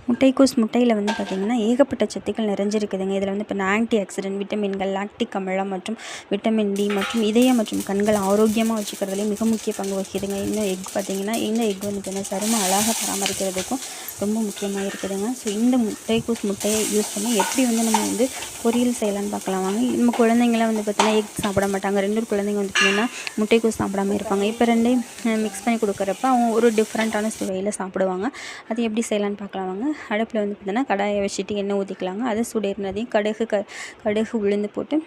முட்டைக்கோஸ் முட்டையில் வந்து பார்த்திங்கன்னா ஏகப்பட்ட சத்துக்கள் நிறைஞ்சிருக்குதுங்க. இதில் வந்து இப்போ ஆன்டி ஆக்சிடென்ட், விட்டமின்கள், லாக்டிக் அமிலம் மற்றும் விட்டமின் டி மற்றும் இதயம் மற்றும் கண்கள் ஆரோக்கியமாக வச்சுக்கிறதுலேயும் மிக முக்கிய பங்கு வகிக்குதுங்க. இன்னும் எக் பார்த்திங்கன்னா இந்த எக் வந்து பார்த்திங்கன்னா சரும அழகாக பராமரிக்கிறதுக்கும் ரொம்ப முக்கியமாக இருக்குதுங்க. ஸோ இந்த முட்டைக்கோஸ் முட்டையை யூஸ் பண்ணி எப்படி வந்து நம்ம வந்து பொரியல் செய்யலான்னு பார்க்கலாம் வாங்க. நம்ம குழந்தைங்களாம் வந்து பார்த்திங்கன்னா எக் சாப்பிட மாட்டாங்க. 2 குழந்தைங்க வந்து பார்த்திங்கன்னா முட்டைக்கோஸ் சாப்பிடாம இருப்பாங்க. இப்போ ரெண்டையும் மிக்ஸ் பண்ணி கொடுக்குறப்ப அவங்க ஒரு டிஃப்ரெண்ட்டான சுவையில் சாப்பிடுவாங்க. அது எப்படி செய்யலான்னு பார்க்கலாம் வாங்க. அடுப்பில் வந்து பார்த்திங்கன்னா கடாயை வச்சுட்டு எண்ணெய் ஊற்றிக்கலாங்க. அதை சுடேறினதையும் கடுகு உளுந்து போட்டு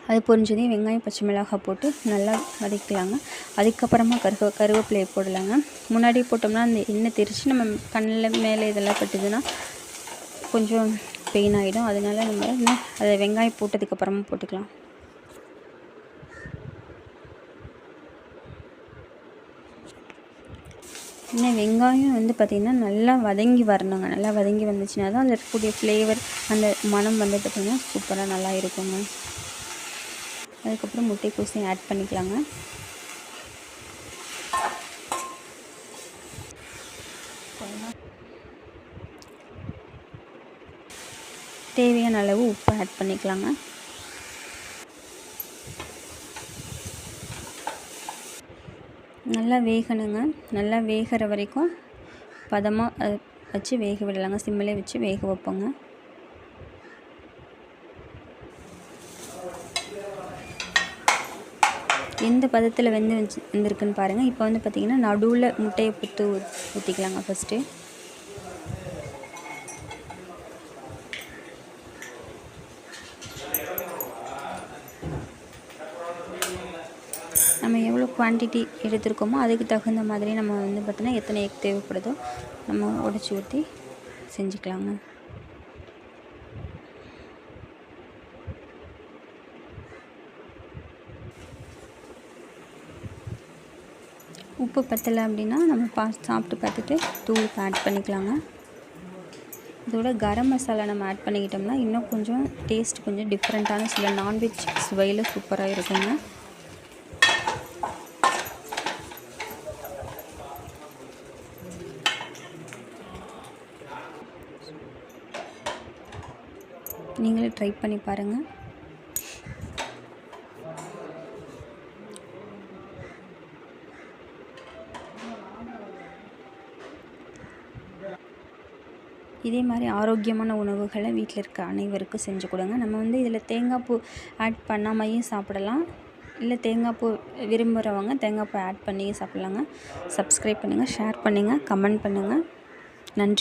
அது பொரிஞ்சதையும் வெங்காயம் பச்சை மிளகாய் போட்டு நல்லா வதக்கலாங்க. அதுக்கப்புறமா கருவேப்பிலையை போடலாங்க. முன்னாடி போட்டோம்னா அந்த எண்ணெய் தெரித்து நம்ம கண்ணில் மேலே இதெல்லாம் பட்டுதுன்னா கொஞ்சம் பெயின் ஆகிடும். அதனால நம்ம அதை வெங்காயம் போட்டதுக்கப்புறமா போட்டுக்கலாம். இன்னும் வெங்காயம் வந்து பார்த்திங்கன்னா நல்லா வதங்கி வரணுங்க. நல்லா வதங்கி வந்துச்சுன்னா தான் அதில் இருக்கக்கூடிய ஃப்ளேவர் அந்த மனம் வந்து பார்த்திங்கன்னா சூப்பராக நல்லா இருக்குங்க. அதுக்கப்புறம் முட்டைக்கோஸையும் ஆட் பண்ணிக்கலாங்க. தேவையான அளவு உப்பு ஆட் பண்ணிக்கலாங்க. நல்லா வேகணுங்க. நல்லா வேகிற வரைக்கும் பதமாக வச்சு வேக விடலாங்க. சிம்மிலே வச்சு வேக வைப்போங்க. எந்த பதத்தில் வெந்திருக்குன்னு பாருங்கள். இப்போ வந்து பார்த்திங்கன்னா நடுவில் முட்டையை ஊற்றிக்கலாங்க. ஃபஸ்ட்டு நம்ம எவ்வளோ குவான்டிட்டி எடுத்துருக்கோமோ அதுக்கு தகுந்த மாதிரி நம்ம வந்து பார்த்திங்கன்னா எத்தனை எக் தேவைப்படுதோ நம்ம உடச்சி ஊற்றி செஞ்சுக்கலாங்க. உப்பு பத்தலை அப்படின்னா நம்ம சாப்பிட்டு பார்த்துட்டு தூள் ஆட் பண்ணிக்கலாங்க. இதோட கரம் மசாலா நம்ம ஆட் பண்ணிக்கிட்டோம்னா இன்னும் கொஞ்சம் டேஸ்ட் கொஞ்சம் டிஃப்ரெண்ட்டான சில நான்வெஜ் சுவையில் சூப்பராக இருக்குங்க. நீங்களே ட்ரை பண்ணி பாருங்கள். இதே மாதிரி ஆரோக்கியமான உணவுகளை வீட்டில் இருக்க அனைவருக்கும் செஞ்சு கொடுங்க. நம்ம வந்து இதில் தேங்காய் பூ ஆட் பண்ணாமையும் சாப்பிடலாம். இல்லை தேங்காய் பூ விரும்புகிறவங்க தேங்காய் பூ ஆட் பண்ணியும் சாப்பிட்லாங்க. சப்ஸ்கிரைப் பண்ணுங்கள், ஷேர் பண்ணுங்கள், கமெண்ட் பண்ணுங்கள். நன்றி.